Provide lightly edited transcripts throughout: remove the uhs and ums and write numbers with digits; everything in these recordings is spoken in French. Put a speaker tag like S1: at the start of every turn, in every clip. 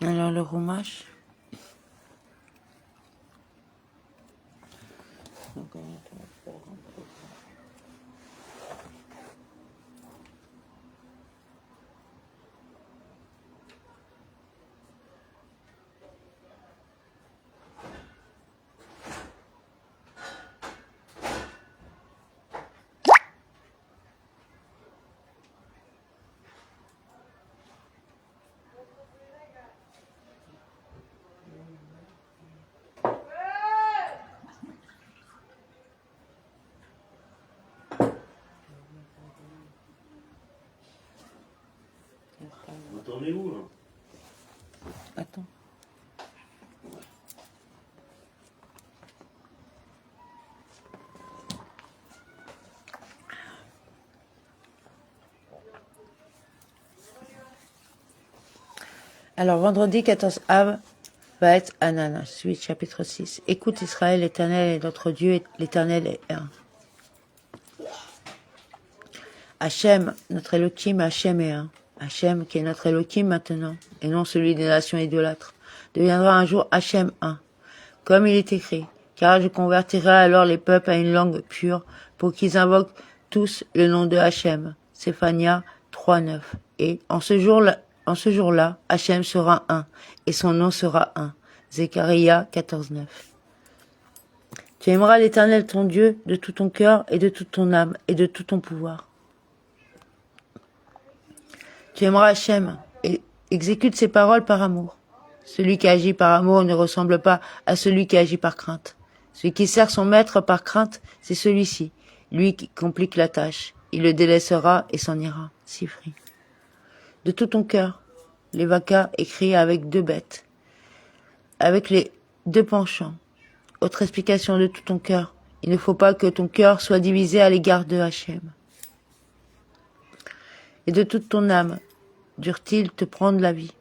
S1: Alors le roumage.
S2: Vous tournez où là?
S1: Attends. Alors, vendredi 14 Av va être Ananas, suite chapitre 6. Écoute Israël, l'Éternel est notre Dieu, l'Éternel est un. Hachem, notre Elohim, Hachem est un. Hachem, qui est notre Elohim maintenant, et non celui des nations idolâtres, deviendra un jour Hachem un. Comme il est écrit, car je convertirai alors les peuples à une langue pure, pour qu'ils invoquent tous le nom de Hachem. Séphania 3:9. Et en ce jour-là, Hachem sera un, et son nom sera un. Zechariah 14:9. Tu aimeras l'Éternel ton Dieu de tout ton cœur et de toute ton âme et de tout ton pouvoir. Tu aimeras Hachem et exécute ses paroles par amour. Celui qui agit par amour ne ressemble pas à celui qui agit par crainte. Celui qui sert son maître par crainte, c'est celui-ci, lui qui complique la tâche. Il le délaissera et s'en ira. Sifri. De tout ton cœur, les vacas écrits avec 2 bêtes, avec les 2 penchants. Autre explication de tout ton cœur. Il ne faut pas que ton cœur soit divisé à l'égard de Hachem. Et de toute ton âme, dure-t-il te prendre la vie,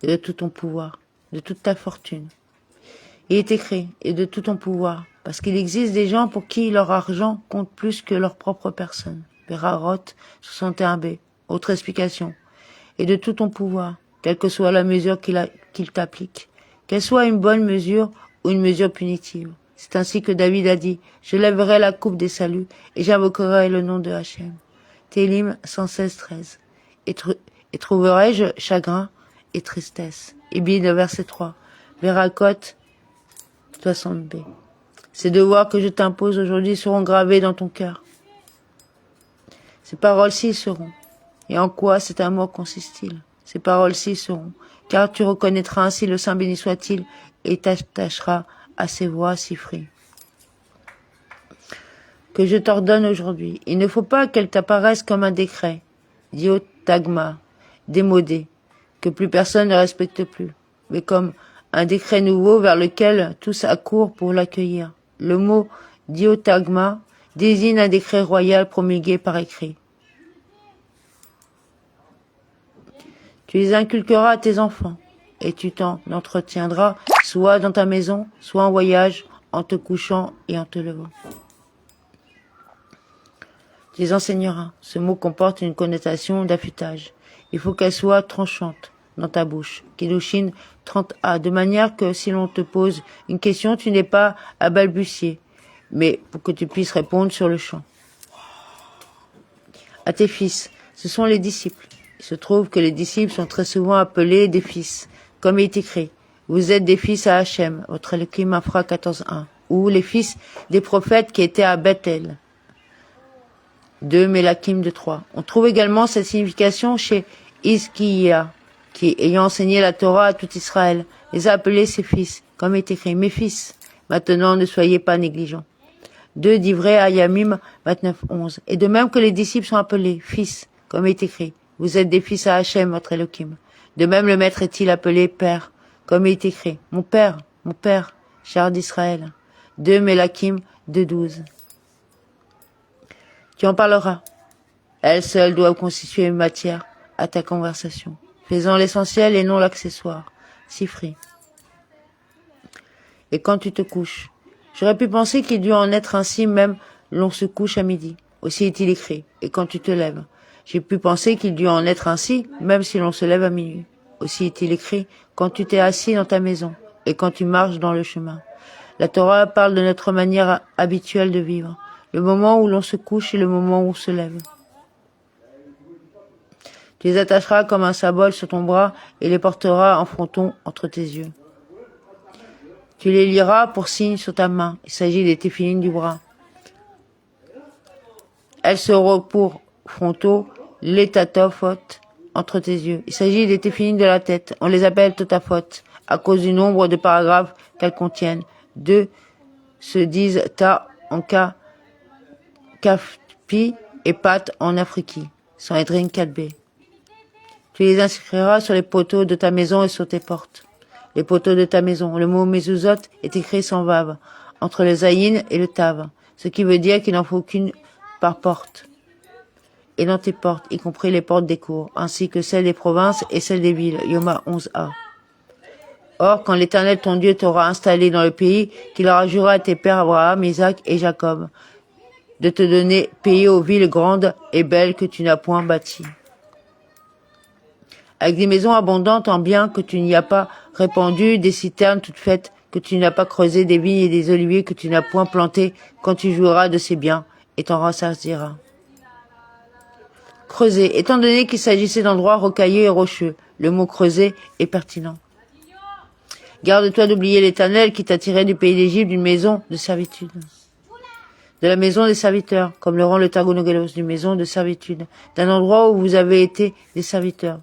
S1: et de tout ton pouvoir, de toute ta fortune. Il est écrit, et de tout ton pouvoir, parce qu'il existe des gens pour qui leur argent compte plus que leur propre personne. Berarot 61b. Autre explication. Et de tout ton pouvoir, quelle que soit la mesure qu'il t'applique, qu'elle soit une bonne mesure ou une mesure punitive. C'est ainsi que David a dit, je lèverai la coupe des saluts, et j'invoquerai le nom de Hachem. Télim 116:13. Et trouverai-je chagrin et tristesse. Ibid, verset 3. Vérakot 60b. Ces devoirs que je t'impose aujourd'hui seront gravés dans ton cœur. Ces paroles-ci seront. Et en quoi cet amour consiste-t-il? Ces paroles-ci seront. Car tu reconnaîtras ainsi le Saint béni soit-il et t'attacheras à ses voix si frées. Que je t'ordonne aujourd'hui. Il ne faut pas qu'elle t'apparaisse comme un décret, diotagma, démodé, que plus personne ne respecte plus, mais comme un décret nouveau vers lequel tous accourent pour l'accueillir. Le mot diotagma désigne un décret royal promulgué par écrit. Tu les inculqueras à tes enfants, et tu t'en entretiendras, soit dans ta maison, soit en voyage, en te couchant et en te levant. Tu les enseigneras. Ce mot comporte une connotation d'affûtage. Il faut qu'elle soit tranchante dans ta bouche. Kiddushin 30a, de manière que si l'on te pose une question, tu n'aies pas à balbutier, mais pour que tu puisses répondre sur le champ. À tes fils, ce sont les disciples. Il se trouve que les disciples sont très souvent appelés des fils, comme il est écrit. Vous êtes des fils à Hachem, votre Elohim Afra 14.1, ou les fils des prophètes qui étaient à Bethel. 2 Mélakim de 3. On trouve également cette signification chez Hizkiya, qui, ayant enseigné la Torah à tout Israël, les a appelés ses fils, comme est écrit, mes fils, maintenant ne soyez pas négligents. 2 Divrei Hayamim 29.11. Et de même que les disciples sont appelés fils, comme est écrit, vous êtes des fils à Hachem, votre Elohim. De même le maître est-il appelé père, comme il est écrit, mon père, char d'Israël. 2 Mélakim 2.12. Tu en parleras. Elle seule doit constituer une matière à ta conversation, faisant l'essentiel et non l'accessoire. Sifri. Et quand tu te couches, j'aurais pu penser qu'il dut en être ainsi même l'on se couche à midi. Aussi est-il écrit. Et quand tu te lèves, j'ai pu penser qu'il dut en être ainsi même si l'on se lève à minuit. aussi est-il écrit, quand tu t'es assis dans ta maison et quand tu marches dans le chemin. La Torah parle de notre manière habituelle de vivre, le moment où l'on se couche et le moment où on se lève. Tu les attacheras comme un symbole sur ton bras et les porteras en fronton entre tes yeux. Tu les lieras pour signe sur ta main. Il s'agit des téphilines du bras. Elles seront pour frontaux, les tatafot entre tes yeux. Il s'agit des téphilines de la tête. On les appelle totafot à cause du nombre de paragraphes qu'elles contiennent. 2 se disent ta en ka, kaf pi et pat en afriki. Sanhedrin 4b. Tu les inscriras sur les poteaux de ta maison et sur tes portes. Les poteaux de ta maison. Le mot mezuzot est écrit sans vav, entre le zayin et le tav, ce qui veut dire qu'il n'en faut qu'une par porte. Et dans tes portes, y compris les portes des cours, ainsi que celles des provinces et celles des villes. Yoma 11a. Or, quand l'Éternel ton Dieu t'aura installé dans le pays, qu'il aura juré à tes pères Abraham, Isaac et Jacob, de te donner pays aux villes grandes et belles que tu n'as point bâties, avec des maisons abondantes en biens que tu n'y as pas répandues, des citernes toutes faites que tu n'as pas creusées, des vignes et des oliviers que tu n'as point plantés, quand tu jouiras de ces biens, et t'en rassasiras. Creuser. Étant donné qu'il s'agissait d'endroits rocailleux et rocheux, le mot creuser est pertinent. Garde-toi d'oublier l'Éternel qui t'a tiré du pays d'Égypte d'une maison de servitude. De la maison des serviteurs, comme le rend le Targonogelos, d'une maison de servitude, d'un endroit où vous avez été des serviteurs.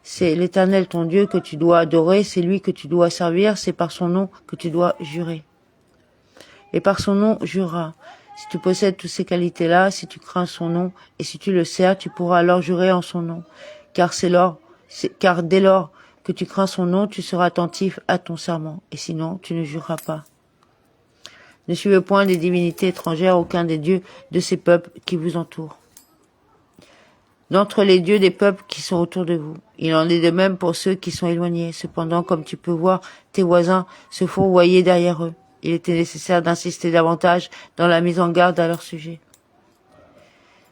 S1: C'est l'Éternel ton Dieu que tu dois adorer, c'est lui que tu dois servir, c'est par son nom que tu dois jurer. Et par son nom jureras. Si tu possèdes toutes ces qualités-là, si tu crains son nom, et si tu le sers, tu pourras alors jurer en son nom. Car dès lors que tu crains son nom, tu seras attentif à ton serment, et sinon tu ne jureras pas. Ne suivez point des divinités étrangères, aucun des dieux de ces peuples qui vous entourent. D'entre les dieux des peuples qui sont autour de vous. Il en est de même pour ceux qui sont éloignés. Cependant, comme tu peux voir, tes voisins se fourvoyer derrière eux. Il était nécessaire d'insister davantage dans la mise en garde à leur sujet.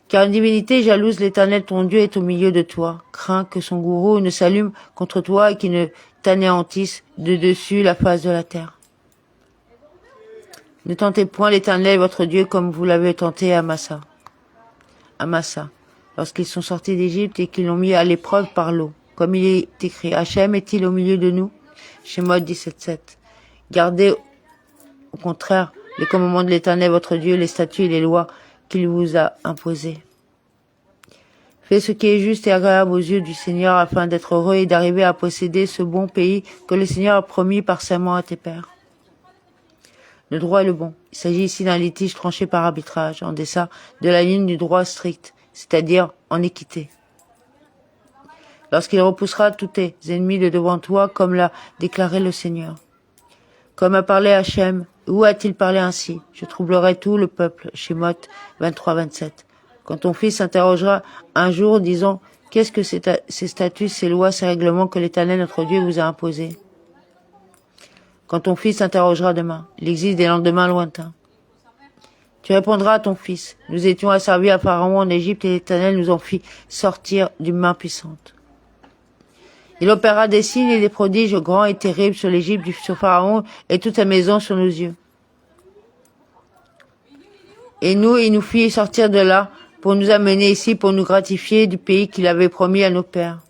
S1: Car une divinité jalouse, l'Éternel ton Dieu est au milieu de toi. Crains que son gourou ne s'allume contre toi et qu'il ne t'anéantisse de dessus la face de la terre. Ne tentez point l'Éternel votre Dieu comme vous l'avez tenté à Massa. Lorsqu'ils sont sortis d'Égypte et qu'ils l'ont mis à l'épreuve par l'eau. Comme il est écrit, Hachem est-il au milieu de nous? Shemot 17.7. Gardez au contraire les commandements de l'Éternel votre Dieu, les statuts et les lois qu'il vous a imposées. Fais ce qui est juste et agréable aux yeux du Seigneur afin d'être heureux et d'arriver à posséder ce bon pays que le Seigneur a promis par serment à tes pères. Le droit est le bon. Il s'agit ici d'un litige tranché par arbitrage, en deçà de la ligne du droit strict, c'est-à-dire en équité. Lorsqu'il repoussera tous tes ennemis de devant toi, comme l'a déclaré le Seigneur. Comme a parlé Hachem, où a-t-il parlé ainsi? Je troublerai tout le peuple. Shemot 23-27. Quand ton fils s'interrogera un jour, disant, qu'est-ce que ces statuts, ces lois, ces règlements que l'Éternel notre Dieu vous a imposés? Quand ton fils s'interrogera demain, il existe des lendemains lointains. Tu répondras à ton fils, nous étions asservis à Pharaon en Égypte et l'Éternel nous en fit sortir d'une main puissante. Il opéra des signes et des prodiges grands et terribles sur l'Égypte, sur Pharaon et toute sa maison sur nos yeux. Et il nous fit sortir de là pour nous amener ici, pour nous gratifier du pays qu'il avait promis à nos pères.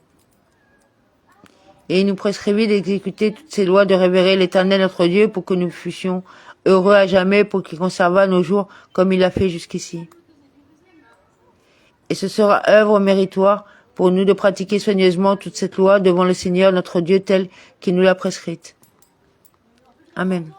S1: Et il nous prescrivit d'exécuter toutes ces lois, de révérer l'Éternel notre Dieu pour que nous fussions heureux à jamais, pour qu'il conservât nos jours comme il l'a fait jusqu'ici. Et ce sera œuvre méritoire pour nous de pratiquer soigneusement toute cette loi devant le Seigneur notre Dieu telle qu'il nous l'a prescrite. Amen.